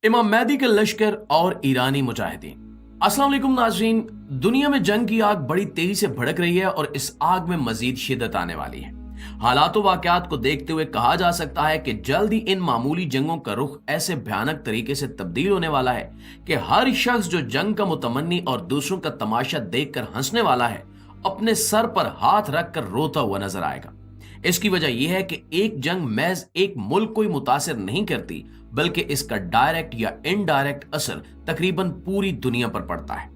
इमाम मेहदी का लश्कर और ईरानी मुजाहिदीन। अस्सलाम वालेकुम नाज़रीन, दुनिया में जंग की आग बड़ी तेजी से भड़क रही है और इस आग में मजीद शिद्दत आने वाली है। हालात वाकयात को देखते हुए कहा जा सकता है कि जल्द ही इन मामूली जंगों का रुख ऐसे भयानक तरीके से तब्दील होने वाला है कि हर शख्स जो जंग का मुतमन्नी और दूसरों का तमाशा देखकर हंसने वाला है, अपने सर पर हाथ रखकर रोता हुआ नजर आएगा। इसकी वजह यह है कि एक जंग महज एक मुल्क को ही मुतासिर नहीं करती, बल्कि इसका डायरेक्ट या इनडायरेक्ट असर तकरीबन पूरी दुनिया पर पड़ता है।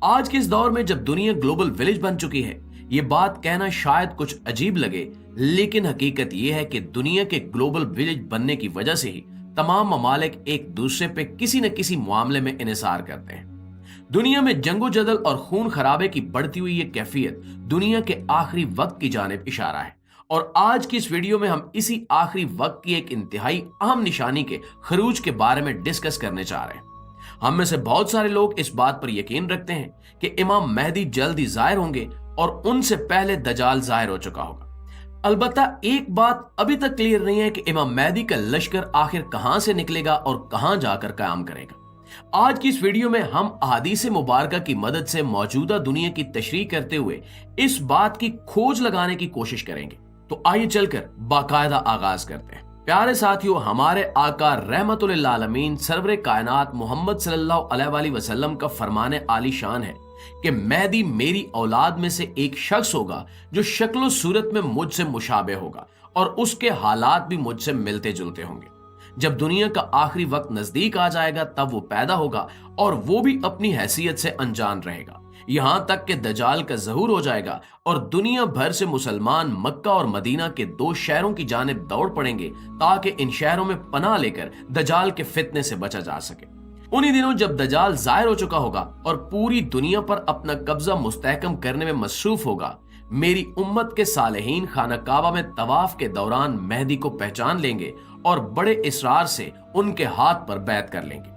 आज के इस दौर में जब दुनिया ग्लोबल विलेज बन चुकी है, ये बात कहना शायद कुछ अजीब लगे, लेकिन हकीकत यह है कि दुनिया के ग्लोबल विलेज बनने की वजह से ही तमाम ममालिक एक दूसरे पे किसी न किसी मामले में इन्हिसार करते हैं। दुनिया में जंगो जदल और खून खराबे की बढ़ती हुई ये कैफियत दुनिया के आखिरी वक्त की जानिब इशारा है और आज की इस वीडियो में हम इसी आखिरी वक्त की एक इंतहाई अहम निशानी के खरूज के बारे में डिस्कस करने जा रहे हैं। हम में से बहुत सारे लोग इस बात पर यकीन रखते हैं कि इमाम मेहदी जल्द ही जाहिर होंगे और उनसे पहले दजाल जाहिर हो चुका होगा। अलबत्ता एक बात अभी तक क्लियर नहीं है कि इमाम मेहदी का लश्कर आखिर कहां से निकलेगा और कहां जाकर कयाम करेगा। आज की इस वीडियो में हम अहादीस मुबारका की मदद से मौजूदा दुनिया की तशरीह करते हुए इस बात की खोज लगाने की कोशिश करेंगे। तो आइए चलकर बाकायदा आगाज करते हैं। प्यारे साथियों, हमारे आका रहमतुल लिल आलमीन सरवरे कायनात मोहम्मद सल्लल्लाहु अलैहि वसल्लम का फरमाने आली शान है कि मेहदी मेरी औलाद में से एक शख्स होगा जो शक्ल सूरत में मुझसे मुशाबे होगा और उसके हालात भी मुझसे मिलते जुलते होंगे। जब दुनिया का आखिरी वक्त नजदीक आ जाएगा तब वो पैदा होगा और वो भी अपनी हैसियत से अनजान रहेगा, यहां तक कि दजाल का ज़हूर हो जाएगा और दुनिया भर से मुसलमान मक्का और मदीना के दो शहरों की जानिब दौड़ पड़ेंगे ताकि इन शहरों में पनाह लेकर दजाल के फितने से बचा जा सके। उन्हीं दिनों जब दजाल जाहिर हो चुका होगा और पूरी दुनिया पर अपना कब्जा मुस्तहकम करने में मसरूफ होगा, मेरी उम्मत के सालेहीन खाना काबा में तवाफ के दौरान मेहदी को पहचान लेंगे और बड़े इसरार से उनके हाथ पर बैत कर लेंगे।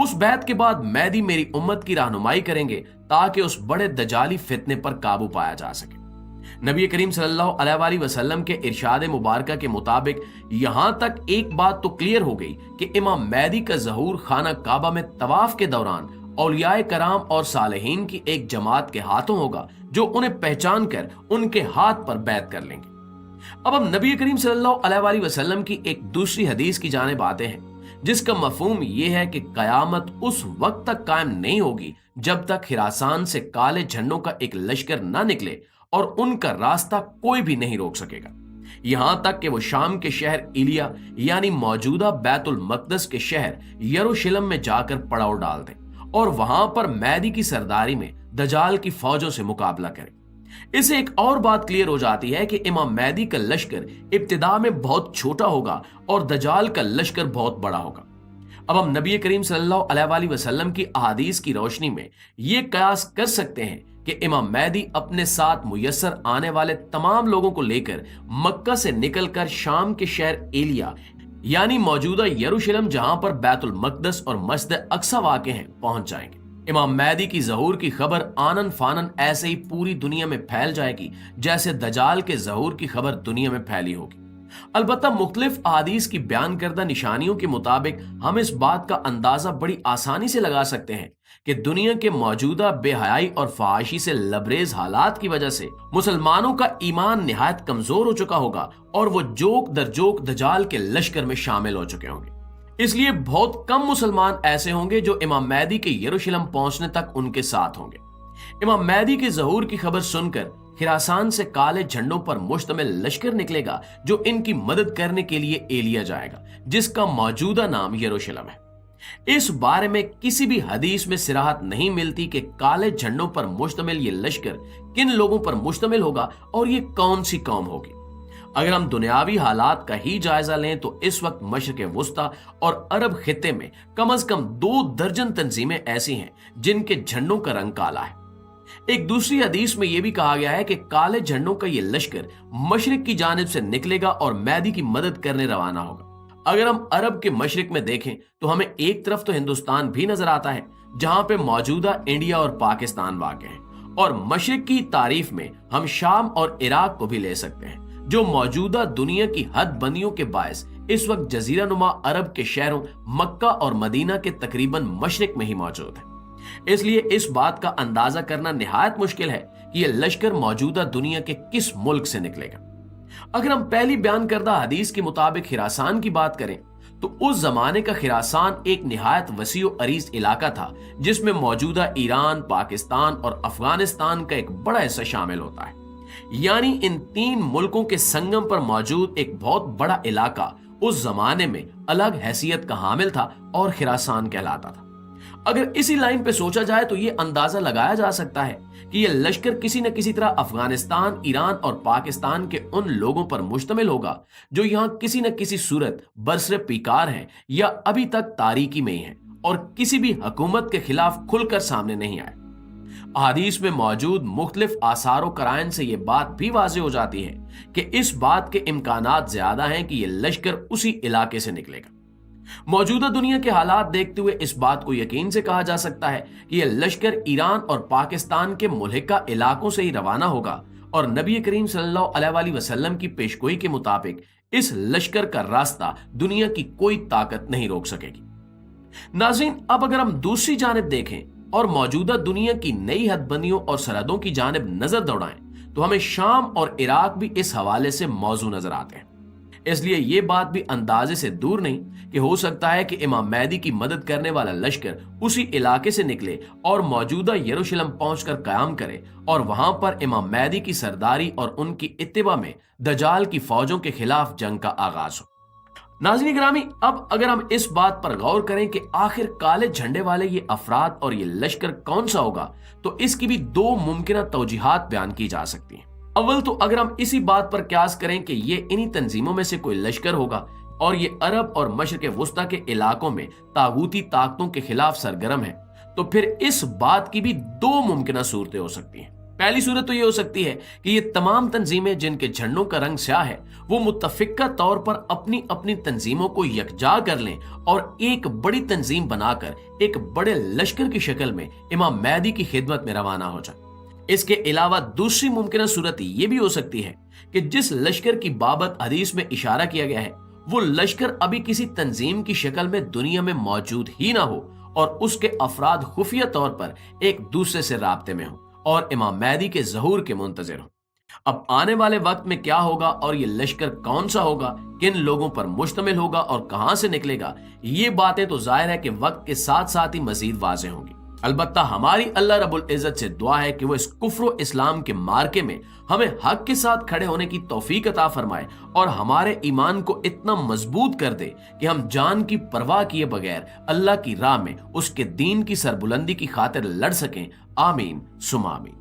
उस बैत के बाद मेहदी मेरी उम्मत की रहनुमाई करेंगे ताकि उस बड़े दजाली फितने पर काबू पाया जा सके। नबी करीम सल्लल्लाहु अलैहि वसल्लम के इरशाद मुबारका के मुताबिक यहां तक एक बात तो क्लियर हो गई कि इमाम मेहदी का ज़हूर खाना काबा में तवाफ के दौरान औलियाए कराम और सालेहीन की एक जमात के हाथों होगा जो उन्हें पहचान कर उनके हाथ पर बैत कर लेंगे। अब हम नबी करीम सल्लल्लाहु अलैहि वसल्लम की एक दूसरी हदीस की जानिब आते हैं, जिसका मफहूम यह है कि कयामत उस वक्त तक कायम नहीं होगी जब तक खिरासान से काले झंडों का एक लश्कर ना निकले और उनका रास्ता कोई भी नहीं रोक सकेगा, यहां तक कि वो शाम के शहर इलिया यानी मौजूदा बैतुल मकदस के शहर यरूशलेम में जाकर पड़ाव डाल दें और वहां पर मेहदी की सरदारी में दजाल की फौजों से मुकाबला करें। इससे एक और बात क्लियर हो जाती है कि इमाम मेहदी का लश्कर इब्तिदा में बहुत छोटा होगा और दजाल का लश्कर बहुत बड़ा होगा। अब हम नबी करीम सल्लल्लाहु अलैहि वसल्लम की अहादीस की रोशनी में ये कयास कर सकते हैं कि इमाम मेहदी अपने साथ मुयस्सर आने वाले तमाम लोगों को लेकर मक्का से निकलकर शाम के शहर एलिया यानी मौजूदा यरूशलेम, जहां पर बैतुल मकदस और मस्जिद अक्सा वाक़े हैं, पहुंच जाएंगे। इमाम मेहदी की ज़हूर की खबर आनन फानन ऐसे ही पूरी दुनिया में फैल जाएगी जैसे दजाल के ज़हूर की खबर दुनिया में फैली होगी। अलबत्ता मुख्तलिफ अहादीस की बयान करदा निशानियों के मुताबिक हम इस बात का अंदाजा बड़ी आसानी से लगा सकते हैं कि दुनिया के मौजूदा बेहयाई और फहाशी से लबरेज हालात की वजह से मुसलमानों का ईमान निहायत कमजोर हो चुका होगा और वो जोक दर जोक दजाल के लश्कर में शामिल हो चुके होंगे। इसलिए बहुत कम मुसलमान ऐसे होंगे जो इमाम मेहदी के यरूशलेम पहुंचने तक उनके साथ होंगे। इमाम मेहदी के ज़हूर की खबर सुनकर खिरासान से काले झंडों पर मुश्तमिल लश्कर निकलेगा जो इनकी मदद करने के लिए एलिया जाएगा, जिसका मौजूदा नाम यरूशलेम है। इस बारे में किसी भी हदीस में सिराहत नहीं मिलती कि काले झंडों पर मुश्तमिल ये लश्कर किन लोगों पर मुश्तमिल होगा और ये कौन सी कौम होगी। अगर हम दुनियावी हालात का ही जायजा लें तो इस वक्त मशरिक़ वुस्ता और अरब खित्ते में कम से कम 2 दर्जन तंजीमें ऐसी हैं जिनके झंडों का रंग काला है। एक दूसरी हदीस में यह भी कहा गया है कि काले झंडों का यह लश्कर मशरिक की जानिब से निकलेगा और मेहदी की मदद करने रवाना होगा। अगर हम अरब के मशरिक में देखें तो हमें एक तरफ तो हिंदुस्तान भी नजर आता है जहां पे मौजूदा इंडिया और पाकिस्तान वाक़ हैं, और मशरिक की तारीफ में हम शाम और इराक को भी ले सकते हैं जो मौजूदा दुनिया की हद बंदियों के बायस इस वक्त जजीरा नुमा अरब के शहरों मक्का और मदीना के तकरीबन मशरिक में ही मौजूद है। इसलिए इस बात का अंदाजा करना निहायत मुश्किल है कि यह लश्कर मौजूदा दुनिया के किस मुल्क से निकलेगा। अगर हम पहली बयान करदा हदीस के मुताबिक खिरासान की बात करें तो उस जमाने का खिरासान एक निहायत वसीओ अरीज इलाका था, जिसमें मौजूदा ईरान, पाकिस्तान और अफगानिस्तान का एक बड़ा हिस्सा शामिल होता है। यानी इन तीन मुल्कों के संगम पर मौजूद एक बहुत बड़ा इलाका उस जमाने में अलग हैसियत का हामिल था और खिरासान कहलाता था। अगर इसी लाइन पे सोचा जाए तो यह अंदाजा लगाया जा सकता है कि यह लश्कर किसी न किसी तरह अफगानिस्तान, ईरान और पाकिस्तान के उन लोगों पर मुश्तमिल होगा जो यहां किसी न किसी सूरत बरसरे पीकार हैं या अभी तक तारीकी में ही हैं और किसी भी हुकूमत के खिलाफ खुलकर सामने नहीं आए। अहादीस में मौजूद मुख्तलिफ आसार कराइन से यह बात भी वाज़ेह हो जाती है कि इस बात के इम्कानात ज्यादा हैं कि यह लश्कर उसी इलाके से निकलेगा। मौजूदा दुनिया के हालात देखते हुए इस बात को यकीन से कहा जा सकता है कि यह लश्कर ईरान और पाकिस्तान के मुल्हिका इलाकों से ही रवाना होगा और नबी करीम सल्लल्लाहु अलैहि वसल्लम की पेशगोई के मुताबिक इस लश्कर का रास्ता दुनिया की कोई ताकत नहीं रोक सकेगी। नाज़रीन, अब अगर हम दूसरी जानिब देखें और मौजूदा दुनिया की नई हदबंदियों और सरहदों की जानिब नजर दौड़ाएं तो हमें शाम और इराक भी इस हवाले से मौजू नजर आते हैं। इसलिए यह बात भी अंदाजे से दूर नहीं कि हो सकता है कि इमाम मेहदी की मदद करने वाला लश्कर उसी इलाके से निकले और मौजूदा यरूशलेम पहुंचकर कयाम करे और वहां पर इमाम मेहदी की सरदारी और उनकी इत्तिबा में दजाल की फौजों के खिलाफ जंग का आगाज हो। नाज़रीन गिरामी, अब अगर हम इस बात पर गौर करें कि आखिर काले झंडे वाले ये अफराद और ये लश्कर कौन सा होगा तो इसकी भी दो मुमकिन तौजीहात बयान की जा सकती हैं। अव्वल तो अगर हम इसी बात पर क्यास करें कि ये इन्हीं तंजीमों में से कोई लश्कर होगा और ये अरब और मशरिक वुस्ता के इलाकों में तागूती ताकतों के खिलाफ सरगर्म है, तो फिर इस बात की भी दो मुमकिन सूरतें हो सकती हैं। पहली सूरत तो ये हो सकती है कि ये तमाम तंजीमें जिनके झंडों का रंग स्याह है वो मुत्तफिका तौर पर अपनी अपनी तंजीमों को यकजा कर लें और एक बड़ी तंजीम बनाकर एक बड़े लश्कर की शक्ल में इमाम मेहदी की खिदमत में रवाना हो जाए। इसके अलावा दूसरी मुमकिन सूरत ये भी हो सकती है कि जिस लश्कर की बाबत हदीस में इशारा किया गया है वो लश्कर अभी किसी तंजीम की शक्ल में दुनिया में मौजूद ही ना हो और उसके अफराद खुफिया तौर पर एक दूसरे से राब्ते में हो और इमाम मेहदी के ज़हूर के मुंतज़िर हो। अब आने वाले वक्त में क्या होगा और ये लश्कर कौन सा होगा, किन लोगों पर मुश्तमिल होगा और कहां से निकलेगा, ये बातें तो जाहिर है कि वक्त के साथ साथ ही मजीद वाज़ेह होंगी। अलबत्ता हमारी अल्लाह रब्बुल इज़्ज़त से दुआ है कि वो इस कुफ्र इस्लाम के मार्के में हमें हक के साथ खड़े होने की तौफीक अता फरमाए और हमारे ईमान को इतना मजबूत कर दे कि हम जान की परवाह किए बगैर अल्लाह की राह में उसके दीन की सरबुलंदी की खातिर लड़ सकें। आमीन सुमा आमीन।